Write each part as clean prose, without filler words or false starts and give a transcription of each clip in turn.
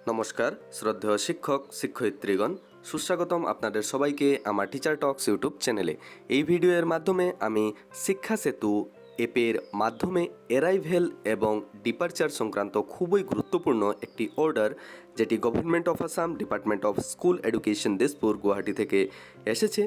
নমস্কার শ্রদ্ধেয় শিক্ষক শিক্ষয়িত্রীগণ, সুস্বাগতম আপনাদের সবাইকে আমার টিচার টক্স ইউটিউব চ্যানেলে। এই ভিডিওর মাধ্যমে আমি শিক্ষা সেতু অ্যাপের মাধ্যমে অ্যারাইভেল এবং ডিপারচার সংক্রান্ত খুবই গুরুত্বপূর্ণ একটি অর্ডার, যেটি government of Assam department of school education Dispur Guwahati থেকে এসেছে,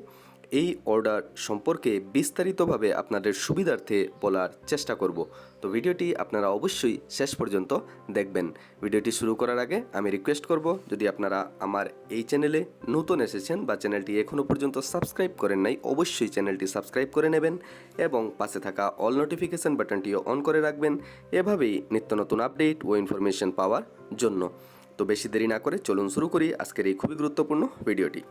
এই অর্ডার সম্পর্কে বিস্তারিতভাবে আপনাদের সুবিধার্থে বলার চেষ্টা করব। তো ভিডিওটি আপনারা অবশ্যই শেষ পর্যন্ত দেখবেন। ভিডিওটি শুরু করার আগে আমি রিকোয়েস্ট করব, যদি আপনারা আমার এই চ্যানেলে নতুন এসেছেন বা চ্যানেলটি এখনও পর্যন্ত সাবস্ক্রাইব করেন নাই, অবশ্যই চ্যানেলটি সাবস্ক্রাইব করে নেবেন এবং পাশে থাকা অল নোটিফিকেশন বাটনটিও অন করে রাখবেন, এভাবেই নিত্য নতুন আপডেট ও ইনফরমেশন পাওয়ার জন্য। তো বেশি দেরি না করে চলুন শুরু করি আজকের এই খুবই গুরুত্বপূর্ণ ভিডিওটি।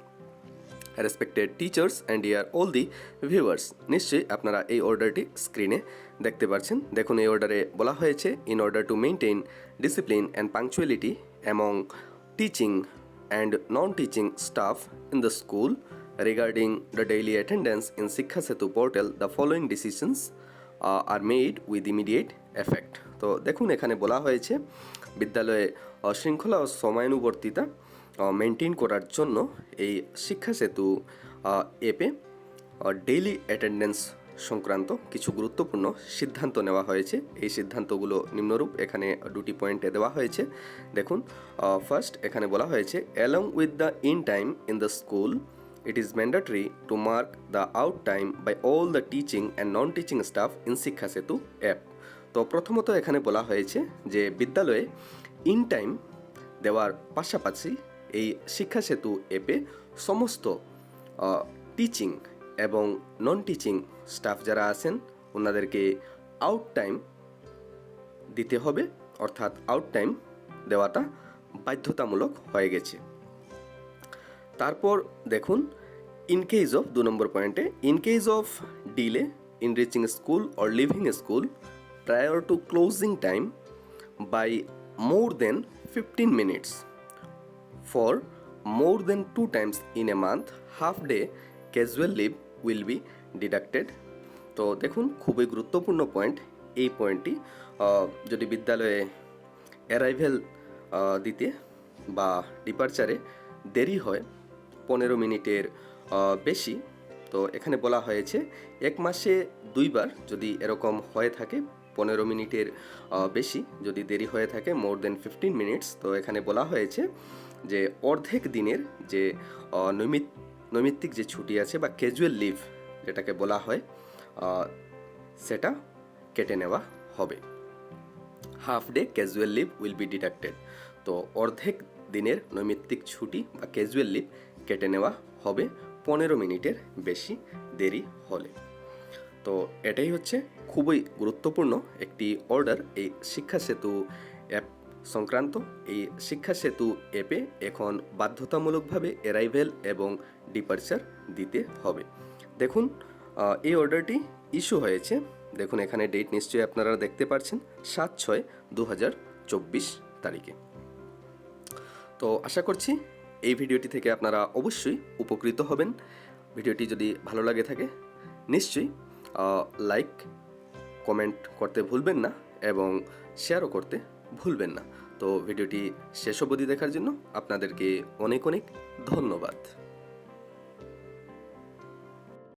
Respected teachers and year all the viewers, নিশ্চয়ই আপনারা এই অর্ডারটি স্ক্রিনে দেখতে পাচ্ছেন। দেখুন, এই অর্ডারে বলা হয়েছে, in order to maintain discipline and punctuality among teaching and non teaching staff in the school regarding the daily attendance in Shiksha Setu portal, the following decisions are made with immediate effect. তো দেখুন, এখানে বলা হয়েছে বিদ্যালয়ে শৃঙ্খলা ও সময়ানুবর্তিতা মেনটেন করার জন্য এই শিক্ষা সেতু অ্যাপে ডেইলি অ্যাটেন্ডেন্স সংক্রান্ত কিছু গুরুত্বপূর্ণ সিদ্ধান্ত নেওয়া হয়েছে। এই সিদ্ধান্তগুলো নিম্নরূপ, এখানে দুটি পয়েন্টে দেওয়া হয়েছে। দেখুন, ফার্স্ট এখানে বলা হয়েছে, along with the in time in the school it is mandatory to mark the out time by all the teaching and non-teaching staff in শিক্ষা সেতু অ্যাপ। তো প্রথমত এখানে বলা হয়েছে যে বিদ্যালয়ে ইন টাইম দেওয়ার পাশাপাশি এই শিক্ষা সেতু অ্যাপে সমস্ত টিচিং এবং নন টিচিং স্টাফ যারা আছেন ওনাদেরকে আউট টাইম দিতে হবে, অর্থাৎ আউট টাইম দেওয়াটা বাধ্যতামূলক হয়ে গেছে। তারপর দেখুন, ইন কেস অফ 2 নম্বর পয়েন্টে, in case of delay in reaching school or leaving school prior to closing time by more than 15 minutes for more than 2 times in a month, half day casual leave will be deducted। তো দেখুন, খুবই গুরুত্বপূর্ণ point এই পয়েন্টটি। যদি বিদ্যালয়ে arrival দিতে বা ডিপারচারে দেরি হয় 15 মিনিটের বেশি, তো এখানে বলা হয়েছে 1 মাসে 2 বার যদি এরকম হয়ে থাকে, 15 মিনিটের বেশি যদি দেরি হয়ে থাকে, মোর দেন 15 minutes, তো এখানে বলা হয়েছে যে অর্ধেক দিনের যে নৈমিত্তিক যে ছুটি আছে বা ক্যাজুয়াল লিভ যেটাকে বলা হয়, সেটা কেটে নেওয়া হবে। Half day casual leave will be deducted. তো অর্ধেক দিনের নৈমিত্তিক ছুটি বা ক্যাজুয়াল লিভ কেটে নেওয়া হবে 15 মিনিটের বেশি দেরি হলে। তো এটাই হচ্ছে খুবই গুরুত্বপূর্ণ একটি অর্ডার এই শিক্ষা সেতু অ্যাপ সংক্রান্ত। এই শিক্ষা সেতু অ্যাপে এখন বাধ্যতামূলকভাবে অ্যারাইভেল এবং ডিপারচার দিতে হবে। দেখুন, এই অর্ডারটি ইস্যু হয়েছে, দেখুন এখানে ডেট নিশ্চয়ই আপনারা দেখতে পাচ্ছেন, 7/6/2024 তারিখে। তো আশা করছি এই ভিডিওটি থেকে আপনারা অবশ্যই উপকৃত হবেন। ভিডিওটি যদি ভালো লাগে থাকে নিশ্চয়ই লাইক কমেন্ট করতে ভুলবেন না এবং শেয়ারও করতে ভুলবেন না। তো ভিডিওটি শেষ অবধি দেখার জন্য আপনাদেরকে অনেক অনেক ধন্যবাদ।